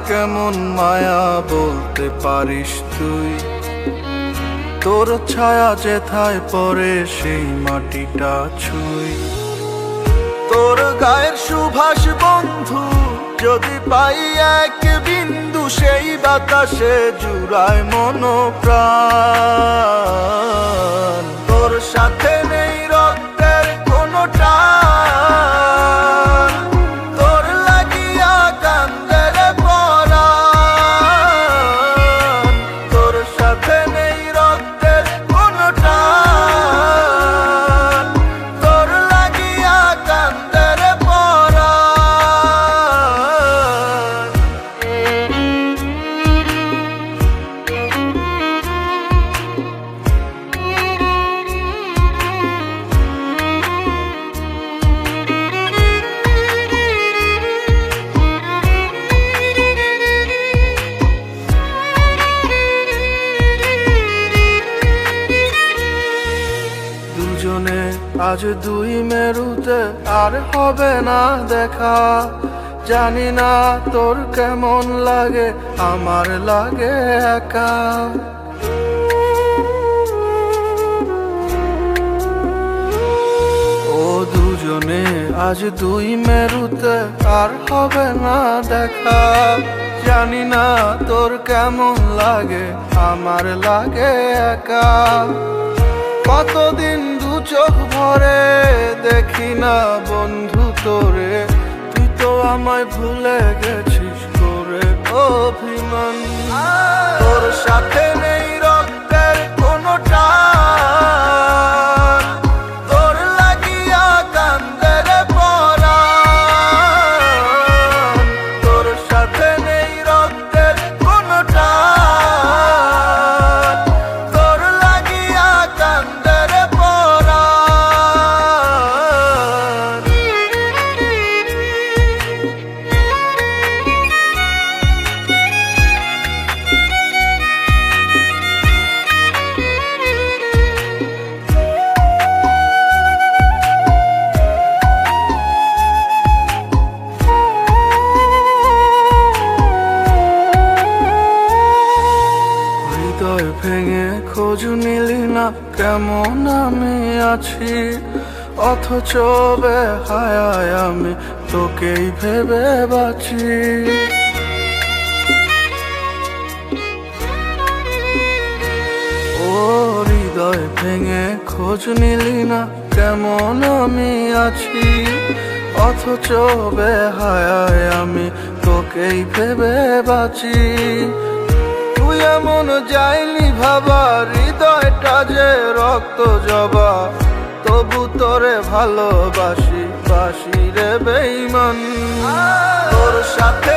কেমন মায়া বলতে পারিস তুই? তোর ছায়া যেথায় পড়ে সেই মাটিটা ছুঁই। তোর গায়ের সুভাষ বন্ধু যদি পাই এক বিন্দু, সেই বাতাসে জুড়ায় মন প্রাণ। তোর সাথে নেই রক্তের কোনো টান, তোর লাগিয়া কান্দে রে পরাণ। তোর সাথে নেই রক্তের কোনো টান, তোর লাগিয়া কান্দে রে পরাণ। দুজনে আজ দুই মেরুতে আর হবে না দেখা। জানি না তোর কেমন লাগে, আমার লাগে একা। ও দুজনে আজ দুই মেরুতে আর হবে না দেখা। জানি না তোর কেমন লাগে, আমার লাগে একা। কতদিন দু চোখ ভরে দেখি না বন্ধু তোরে, তুই তো আমায় ভুলে গেছিস করে অভিমান। তোর সাথে নেই রক্তের কোনো টান, তোর লাগিয়া কান্দে রে পরাণ। তোর সাথে নেই রক্তের কোনো টান, তোর লাগিয়া কান্দে রে পরাণ। হৃদয় ভেঙে খোঁজ নিলি না কেমন আমি আছি, অথচ বেহায়ায় আমি তোকেই ভেবে বাঁচি। ও হৃদয় ভেঙে খোঁজ নিলি না কেমন আমি আছি, অথচ বেহায়ায় আমি তোকেই ভেবে বাঁচি। তুই এমন যাইনি ভাবা, হৃদয়টা যে রক্ত জবা, তবু তোরে ভালোবাসি বাসি রে বেঈমান। তোর সাথে